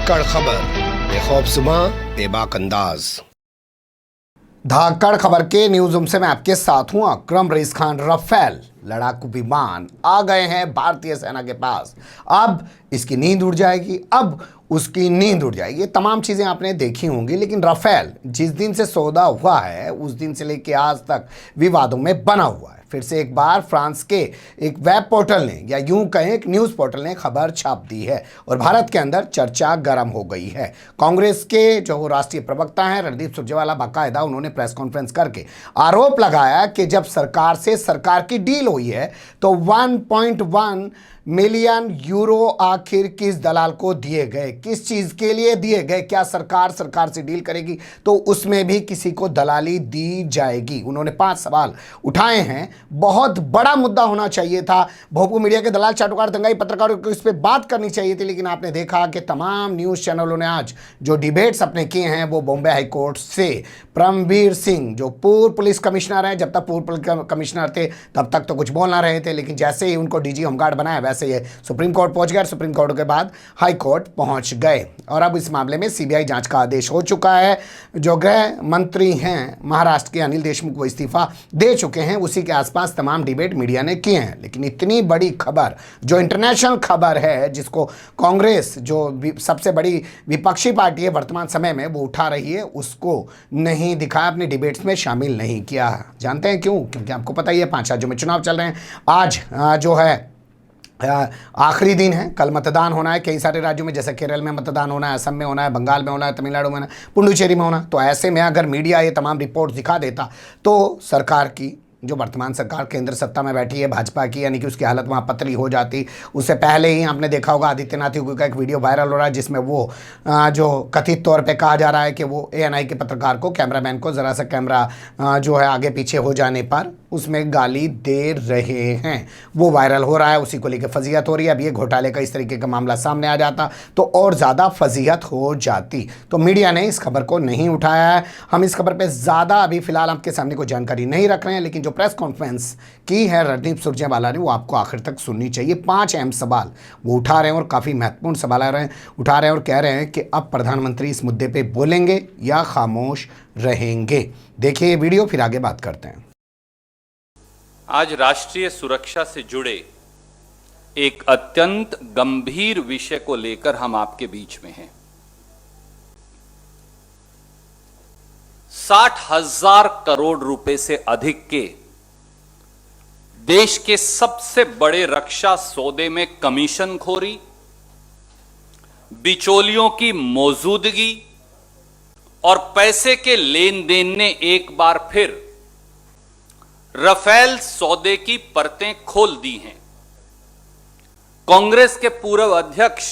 धाकड़ खबर, बेखौफसुमा बेबाक अंदाज। धाकड़ खबर के न्यूज रूम से मैं आपके साथ हूं अकरम रईस खान। राफेल लड़ाकू विमान आ गए हैं भारतीय सेना के पास। अब इसकी नींद उड़ जाएगी, अब उसकी नींद उड़ जाएगी। ये तमाम चीज़ें आपने देखी होंगी, लेकिन राफेल जिस दिन से सौदा हुआ है उस दिन से लेकर आज तक विवादों में बना हुआ है। फिर से एक बार फ्रांस के एक वेब पोर्टल ने, या यूं कहें एक न्यूज़ पोर्टल ने खबर छाप दी है और भारत के अंदर चर्चा गर्म हो गई है। कांग्रेस के जो राष्ट्रीय प्रवक्ता हैं रणदीप सुरजेवाला, बाकायदा उन्होंने प्रेस कॉन्फ्रेंस करके आरोप लगाया कि जब सरकार से सरकार की डील हुई है तो 1.1 मिलियन यूरो आखिर किस दलाल को दिए गए, किस चीज़ के लिए दिए गए। क्या सरकार से डील करेगी तो उसमें भी किसी को दलाली दी जाएगी। उन्होंने 5 सवाल उठाए हैं। बहुत बड़ा मुद्दा होना चाहिए था। भोपू मीडिया के दलाल, चाटुकार, दंगाई पत्रकारों को इस पर बात करनी चाहिए थी, लेकिन आपने देखा कि तमाम न्यूज़ चैनलों ने आज जो डिबेट्स अपने किए हैं वो बॉम्बे हाईकोर्ट से परमवीर सिंह, जो पूर्व पुलिस कमिश्नर हैं, जब तक पूर्व पुलिस कमिश्नर थे तब तक तो कुछ बोल ना रहे थे, लेकिन जैसे ही उनको डीजी होमगार्ड बनाया वैसे ये सुप्रीम कोर्ट पहुंच गए। सुप्रीम कोर्ट के बाद हाई कोर्ट पहुंच गए और अब इस मामले में सीबीआई जांच का आदेश हो चुका है। जो गृह मंत्री हैं महाराष्ट्र के अनिल देशमुख, वो इस्तीफा दे चुके हैं। उसी के आसपास तमाम डिबेट मीडिया ने किए हैं, लेकिन इतनी बड़ी खबर जो इंटरनेशनल खबर है, जिसको कांग्रेस जो सबसे बड़ी विपक्षी पार्टी है वर्तमान समय में वो उठा रही है, उसको नहीं दिखाया, अपने डिबेट्स में शामिल नहीं किया। जानते हैं क्यों? क्योंकि आपको पता ही है 5 राज्यों में चुनाव चल रहे हैं। आज जो है आखिरी दिन है, कल मतदान होना है कई सारे राज्यों में, जैसे केरल में मतदान होना है, असम में होना है, बंगाल में होना है, तमिलनाडु में होना है, पुडुचेरी में होना। तो ऐसे में अगर मीडिया ये तमाम रिपोर्ट दिखा देता तो सरकार की, जो वर्तमान सरकार केंद्र सत्ता में बैठी है भाजपा की, यानी कि उसकी हालत वहाँ पतली हो जाती। उससे पहले ही आपने देखा होगा आदित्यनाथ योगी का एक वीडियो वायरल हो रहा है जिसमें वो जो कथित तौर पे कहा जा रहा है कि वो एएनआई के पत्रकार को, कैमरामैन को ज़रा सा कैमरा जो है आगे पीछे हो जाने पर उसमें गाली दे रहे हैं। वो वायरल हो रहा है, उसी को लेकर फजीहत हो रही है। अब ये घोटाले का इस तरीके का मामला सामने आ जाता तो और ज़्यादा फजीहत हो जाती। तो मीडिया ने इस खबर को नहीं उठाया है। हम इस खबर पे ज़्यादा अभी फ़िलहाल आपके सामने कोई जानकारी नहीं रख रहे हैं, लेकिन जो प्रेस कॉन्फ्रेंस की है रणदीप सुरजेवाला ने वो आपको आखिर तक सुननी चाहिए। 5 अहम सवाल वो उठा रहे हैं और काफ़ी महत्वपूर्ण सवाल उठा रहे हैं और कह रहे हैं कि अब प्रधानमंत्री इस मुद्दे पर बोलेंगे या खामोश रहेंगे। देखिए ये वीडियो, फिर आगे बात करते हैं। आज राष्ट्रीय सुरक्षा से जुड़े एक अत्यंत गंभीर विषय को लेकर हम आपके बीच में हैं। 60,000 करोड़ रुपए से अधिक के देश के सबसे बड़े रक्षा सौदे में कमीशनखोरी, बिचौलियों की मौजूदगी और पैसे के लेन देन ने एक बार फिर राफेल सौदे की परतें खोल दी हैं। कांग्रेस के पूर्व अध्यक्ष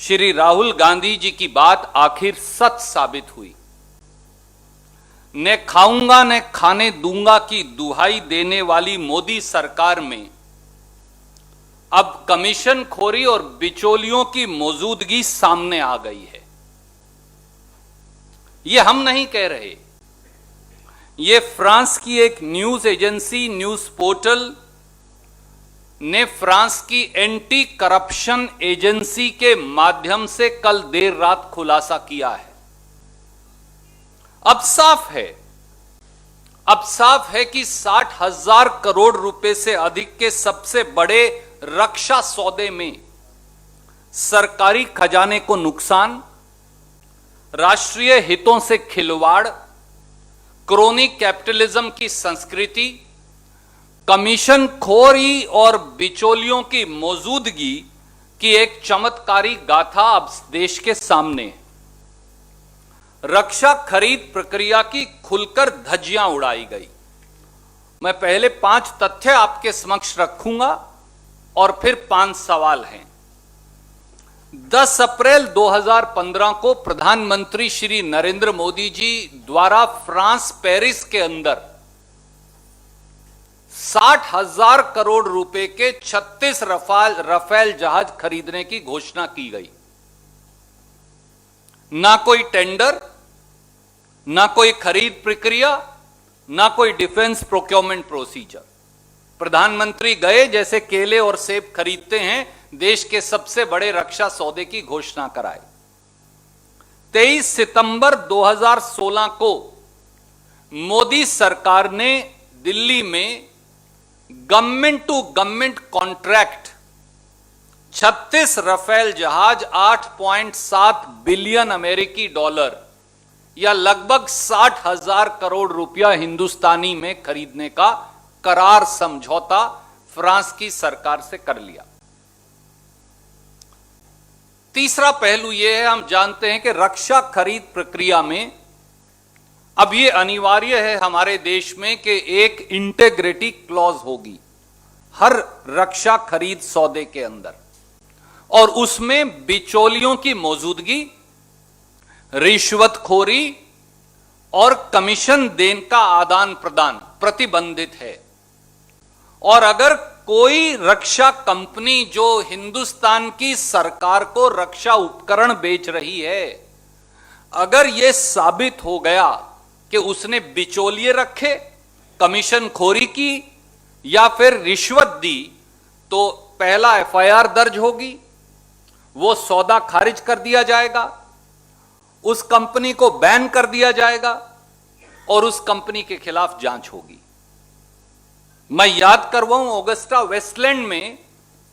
श्री राहुल गांधी जी की बात आखिर सच साबित हुई। न खाऊंगा न खाने दूंगा की दुहाई देने वाली मोदी सरकार में अब कमीशनखोरी और बिचौलियों की मौजूदगी सामने आ गई है। यह हम नहीं कह रहे, ये फ्रांस की एक न्यूज एजेंसी, न्यूज पोर्टल ने फ्रांस की एंटी करप्शन एजेंसी के माध्यम से कल देर रात खुलासा किया है। अब साफ है कि 60,000 करोड़ रुपए से अधिक के सबसे बड़े रक्षा सौदे में सरकारी खजाने को नुकसान, राष्ट्रीय हितों से खिलवाड़, क्रोनी कैपिटलिज्म की संस्कृति, कमीशनखोरी और बिचौलियों की मौजूदगी की एक चमत्कारी गाथा अब देश के सामने है। रक्षा खरीद प्रक्रिया की खुलकर धज्जियां उड़ाई गई। मैं पहले 5 तथ्य आपके समक्ष रखूंगा और फिर 5 सवाल हैं। 10 अप्रैल 2015 को प्रधानमंत्री श्री नरेंद्र मोदी जी द्वारा फ्रांस पेरिस के अंदर 60,000 करोड़ रुपए के 36 राफेल जहाज खरीदने की घोषणा की गई। ना कोई टेंडर, ना कोई खरीद प्रक्रिया, ना कोई डिफेंस प्रोक्योरमेंट प्रोसीजर। प्रधानमंत्री गए, जैसे केले और सेब खरीदते हैं, देश के सबसे बड़े रक्षा सौदे की घोषणा कराई। 23 सितंबर 2016 को मोदी सरकार ने दिल्ली में government to government contract 36 Rafale जहाज 8.7 बिलियन अमेरिकी डॉलर या लगभग 60,000 करोड़ रुपया हिंदुस्तानी में खरीदने का करार समझौता फ्रांस की सरकार से कर लिया। तीसरा पहलू यह है, हम जानते हैं कि रक्षा खरीद प्रक्रिया में अब यह अनिवार्य है हमारे देश में कि एक इंटेग्रिटी क्लॉज होगी हर रक्षा खरीद सौदे के अंदर, और उसमें बिचौलियों की मौजूदगी, रिश्वतखोरी और कमीशन देने का आदान प्रदान प्रतिबंधित है। और अगर कोई रक्षा कंपनी जो हिंदुस्तान की सरकार को रक्षा उपकरण बेच रही है, अगर यह साबित हो गया कि उसने बिचौलिए रखे, कमीशन खोरी की या फिर रिश्वत दी, तो पहला एफआईआर दर्ज होगी, वो सौदा खारिज कर दिया जाएगा, उस कंपनी को बैन कर दिया जाएगा और उस कंपनी के खिलाफ जांच होगी। मैं याद करवाऊं, ऑगस्टा वेस्टलैंड में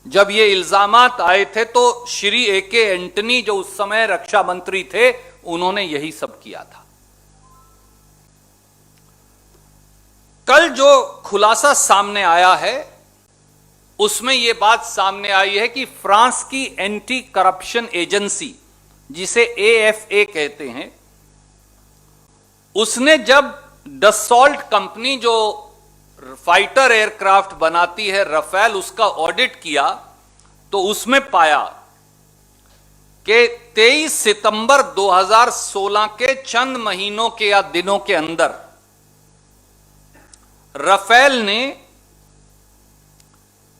जब ये इल्जामात आए थे तो श्री ए.के. एंटनी जो उस समय रक्षा मंत्री थे, उन्होंने यही सब किया था। कल जो खुलासा सामने आया है उसमें यह बात सामने आई है कि फ्रांस की एंटी करप्शन एजेंसी, जिसे एएफए कहते हैं, उसने जब डसॉल्ट कंपनी जो फाइटर एयरक्राफ्ट बनाती है राफेल, उसका ऑडिट किया तो उसमें पाया कि 23 सितंबर 2016 के चंद महीनों के या दिनों के अंदर राफेल ने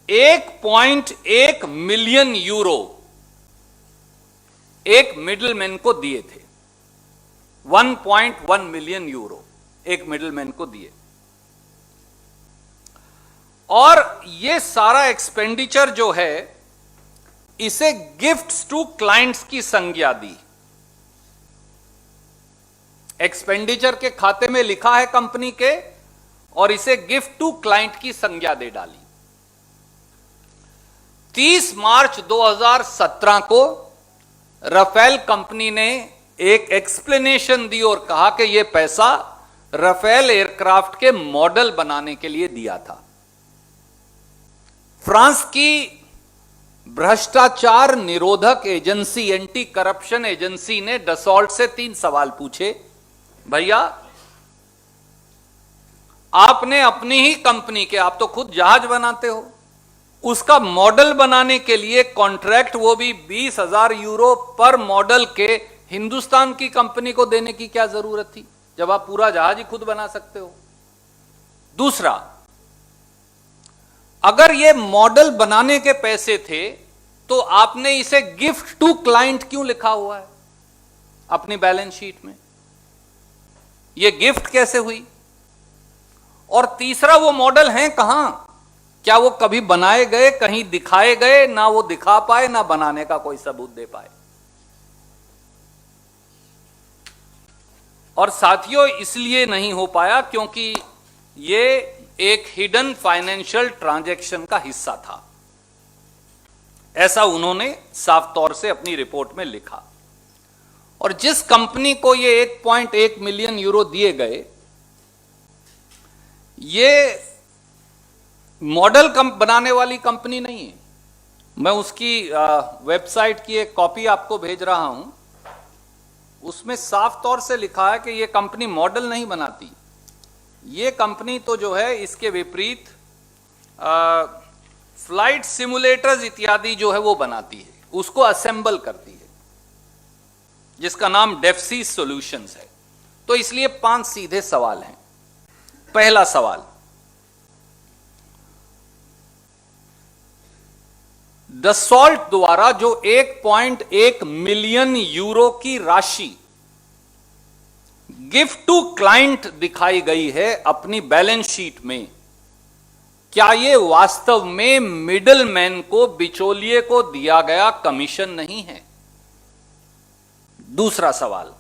1.1 मिलियन यूरो एक मिडिलमैन को दिए थे। 1.1 मिलियन यूरो एक मिडिलमैन को दिए, और यह सारा एक्सपेंडिचर जो है इसे गिफ्ट्स टू क्लाइंट्स की संज्ञा दी। एक्सपेंडिचर के खाते में लिखा है कंपनी के, और इसे गिफ्ट टू क्लाइंट की संज्ञा दे डाली। 30 मार्च 2017 को राफेल कंपनी ने एक एक्सप्लेनेशन दी और कहा कि यह पैसा राफेल एयरक्राफ्ट के मॉडल बनाने के लिए दिया था। फ्रांस की भ्रष्टाचार निरोधक एजेंसी, एंटी करप्शन एजेंसी ने डसॉल्ट से 3 सवाल पूछे। भैया, आपने अपनी ही कंपनी के, आप तो खुद जहाज बनाते हो, उसका मॉडल बनाने के लिए कॉन्ट्रैक्ट, वो भी 20,000 यूरो पर मॉडल के, हिंदुस्तान की कंपनी को देने की क्या जरूरत थी जब आप पूरा जहाज ही खुद बना सकते हो। दूसरा, अगर ये मॉडल बनाने के पैसे थे तो आपने इसे गिफ्ट टू क्लाइंट क्यों लिखा हुआ है अपनी बैलेंस शीट में? ये गिफ्ट कैसे हुई? और तीसरा, वो मॉडल हैं कहां? क्या वो कभी बनाए गए, कहीं दिखाए गए? ना वो दिखा पाए, ना बनाने का कोई सबूत दे पाए। और साथियों, इसलिए नहीं हो पाया क्योंकि ये एक हिडन फाइनेंशियल ट्रांजैक्शन का हिस्सा था, ऐसा उन्होंने साफ तौर से अपनी रिपोर्ट में लिखा। और जिस कंपनी को ये 1.1 मिलियन यूरो दिए गए, ये मॉडल बनाने वाली कंपनी नहीं है। मैं उसकी वेबसाइट की एक कॉपी आपको भेज रहा हूं, उसमें साफ तौर से लिखा है कि ये कंपनी मॉडल नहीं बनाती। ये कंपनी तो जो है, इसके विपरीत फ्लाइट सिमुलेटर्स इत्यादि जो है वो बनाती है, उसको असेंबल करती है, जिसका नाम डेफसी सॉल्यूशंस है। तो इसलिए 5 सीधे सवाल हैं। पहला सवाल, डसॉल्ट द्वारा जो 1.1 मिलियन यूरो की राशि गिफ्ट टू क्लाइंट दिखाई गई है अपनी बैलेंस शीट में, क्या यह वास्तव में मिडलमैन को, बिचौलिए को दिया गया कमीशन नहीं है? दूसरा सवाल,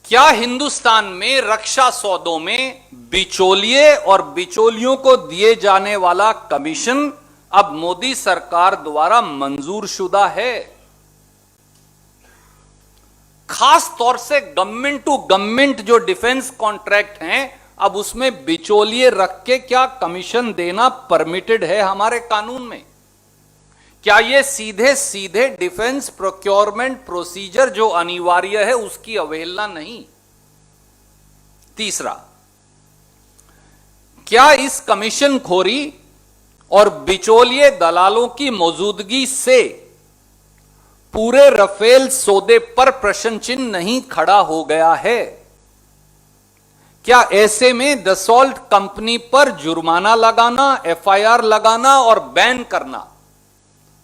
क्या हिंदुस्तान में रक्षा सौदों में बिचौलिए और बिचौलियों को दिए जाने वाला कमीशन अब मोदी सरकार द्वारा मंजूर शुदा है? खास तौर से गवर्नमेंट टू गवर्नमेंट जो डिफेंस कॉन्ट्रैक्ट हैं, अब उसमें बिचौलिए रख के क्या कमीशन देना परमिटेड है हमारे कानून में? क्या यह सीधे सीधे डिफेंस प्रोक्योरमेंट प्रोसीजर जो अनिवार्य है उसकी अवहेलना नहीं? तीसरा, क्या इस कमीशन खोरी और बिचौलिए दलालों की मौजूदगी से पूरे रफेल सौदे पर प्रश्न चिन्ह नहीं खड़ा हो गया है? क्या ऐसे में दसॉल्ट कंपनी पर जुर्माना लगाना, एफआईआर लगाना और बैन करना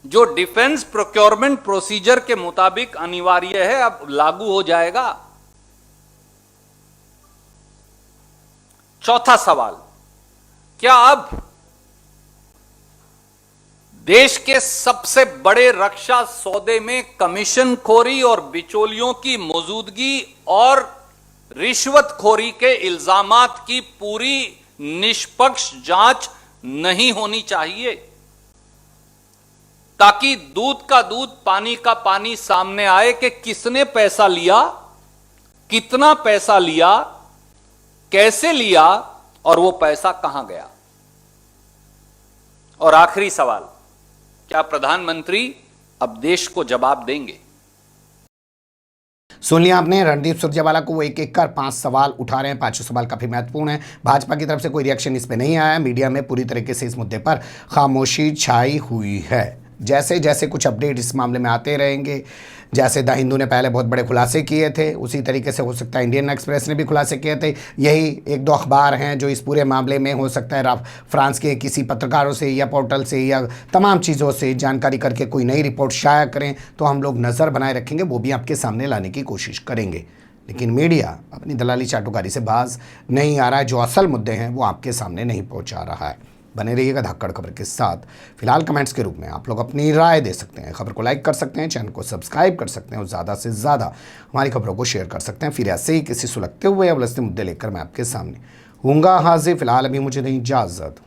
जो डिफेंस प्रोक्योरमेंट प्रोसीजर के मुताबिक अनिवार्य है, अब लागू हो जाएगा? चौथा सवाल, क्या अब देश के सबसे बड़े रक्षा सौदे में कमीशन खोरी और बिचौलियों की मौजूदगी और रिश्वतखोरी के इल्जामात की पूरी निष्पक्ष जांच नहीं होनी चाहिए, ताकि दूध का दूध पानी का पानी सामने आए कि किसने पैसा लिया, कितना पैसा लिया, कैसे लिया और वो पैसा कहां गया? और आखिरी सवाल, क्या प्रधानमंत्री अब देश को जवाब देंगे? सुन लिया आपने, रणदीप सुरजेवाला को वो एक एक कर 5 सवाल उठा रहे हैं। 5 सवाल काफी महत्वपूर्ण है। भाजपा की तरफ से कोई रिएक्शन इस पे नहीं आया। मीडिया में पूरी तरीके से इस मुद्दे पर खामोशी छाई हुई है। जैसे जैसे कुछ अपडेट इस मामले में आते रहेंगे, जैसे द हिंदू ने पहले बहुत बड़े खुलासे किए थे, उसी तरीके से हो सकता है इंडियन एक्सप्रेस ने भी खुलासे किए थे। यही 1-2 अखबार हैं जो इस पूरे मामले में हो सकता है फ्रांस के किसी पत्रकारों से या पोर्टल से या तमाम चीज़ों से जानकारी करके कोई नई रिपोर्ट शाया करें, तो हम लोग नज़र बनाए रखेंगे, वो भी आपके सामने लाने की कोशिश करेंगे। लेकिन मीडिया अपनी दलाली चाटुकारी से बाज नहीं आ रहा है। जो असल मुद्दे हैं वो आपके सामने नहीं पहुँचा रहा है। बने रहिएगा धाकड़ खबर के साथ। फिलहाल कमेंट्स के रूप में आप लोग अपनी राय दे सकते हैं, खबर को लाइक कर सकते हैं, चैनल को सब्सक्राइब कर सकते हैं और ज़्यादा से ज़्यादा हमारी खबरों को शेयर कर सकते हैं। फिर ऐसे ही किसी सुलगते हुए या उलझते मुद्दे लेकर मैं आपके सामने हूँगा हाजिर। फिलहाल अभी मुझे नहीं इजाज़त।